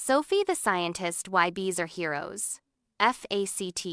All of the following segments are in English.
Sophie the Scientist: Why Bees Are Heroes. FACT.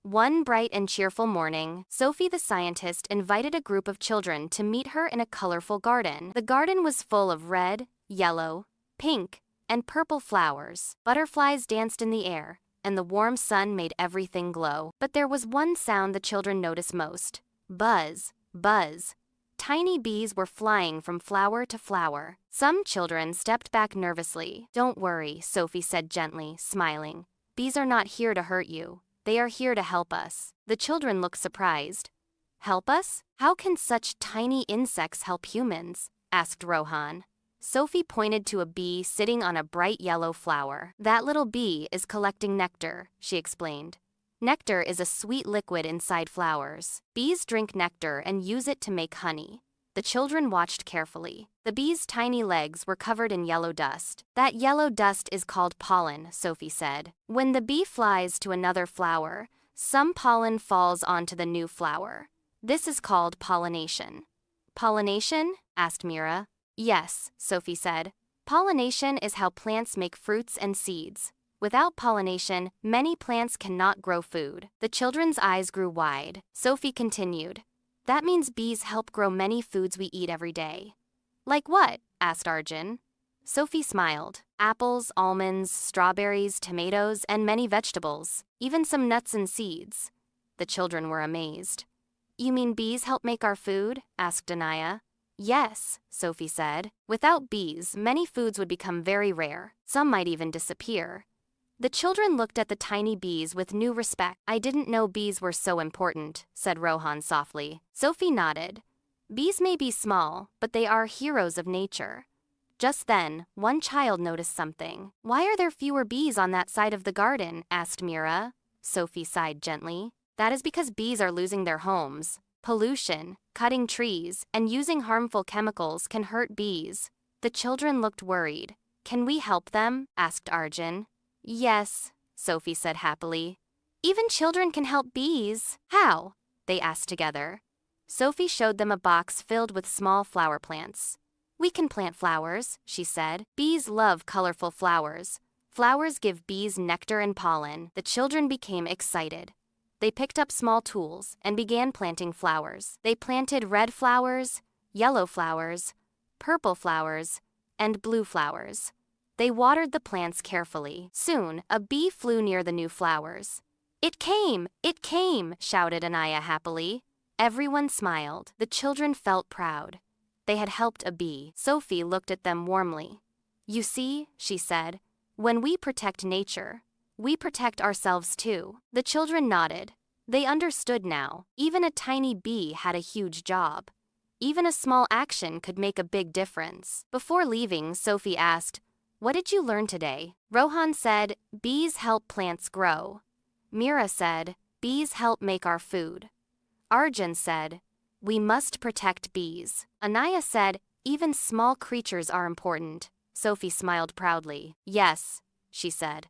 One bright and cheerful morning, Sophie the Scientist invited a group of children to meet her in a colorful garden. The garden was full of red, yellow, pink, and purple flowers. Butterflies danced in the air, and the warm sun made everything glow. But there was one sound the children noticed most. Buzz, buzz. Tiny bees were flying from flower to flower. Some children stepped back nervously. "Don't worry," Sophie said gently, smiling. "Bees are not here to hurt you. They are here to help us." The children looked surprised. "Help us? How can such tiny insects help humans?" asked Rohan. Sophie pointed to a bee sitting on a bright yellow flower. "That little bee is collecting nectar," she explained. Nectar is a sweet liquid inside flowers. Bees drink nectar and use it to make honey. The children watched carefully. The bee's tiny legs were covered in yellow dust. "That yellow dust is called pollen," Sophie said. "When the bee flies to another flower, some pollen falls onto the new flower. This is called pollination." "Pollination?" asked Mira. "Yes," Sophie said. "Pollination is how plants make fruits and seeds. Without pollination, many plants cannot grow food." The children's eyes grew wide. Sophie continued, "That means bees help grow many foods we eat every day." "Like what?" asked Arjun. Sophie smiled. "Apples, almonds, strawberries, tomatoes, and many vegetables, even some nuts and seeds." The children were amazed. "You mean bees help make our food?" asked Anaya. "Yes," Sophie said. "Without bees, many foods would become very rare. Some might even disappear." The children looked at the tiny bees with new respect. "I didn't know bees were so important," said Rohan softly. Sophie nodded. "Bees may be small, but they are heroes of nature." Just then, one child noticed something. "Why are there fewer bees on that side of the garden?" asked Mira. Sophie sighed gently. "That is because bees are losing their homes. Pollution, cutting trees, and using harmful chemicals can hurt bees." The children looked worried. "Can we help them?" asked Arjun. "Yes," Sophie said happily. "Even children can help bees." "How?" they asked together. Sophie showed them a box filled with small flower plants. "We can plant flowers," she said. "Bees love colorful flowers. Flowers give bees nectar and pollen." The children became excited. They picked up small tools and began planting flowers. They planted red flowers, yellow flowers, purple flowers, and blue flowers. They watered the plants carefully. Soon, a bee flew near the new flowers. "It came! It came!" shouted Anaya happily. Everyone smiled. The children felt proud. They had helped a bee. Sophie looked at them warmly. "You see," she said, "when we protect nature, we protect ourselves too." The children nodded. They understood now. Even a tiny bee had a huge job. Even a small action could make a big difference. Before leaving, Sophie asked, "What did you learn today?" Rohan said, "Bees help plants grow." Mira said, "Bees help make our food." Arjun said, "We must protect bees." Anaya said, "Even small creatures are important." Sophie smiled proudly. "Yes," she said.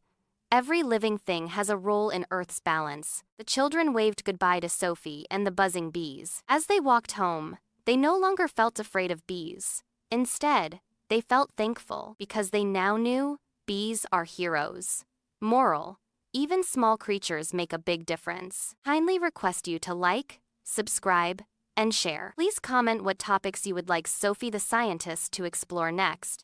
"Every living thing has a role in Earth's balance." The children waved goodbye to Sophie and the buzzing bees. As they walked home, they no longer felt afraid of bees. Instead, they felt thankful because they now knew bees are heroes. Moral: even small creatures make a big difference. Kindly request you to like, subscribe, and share. Please comment what topics you would like Sophie the Scientist to explore next.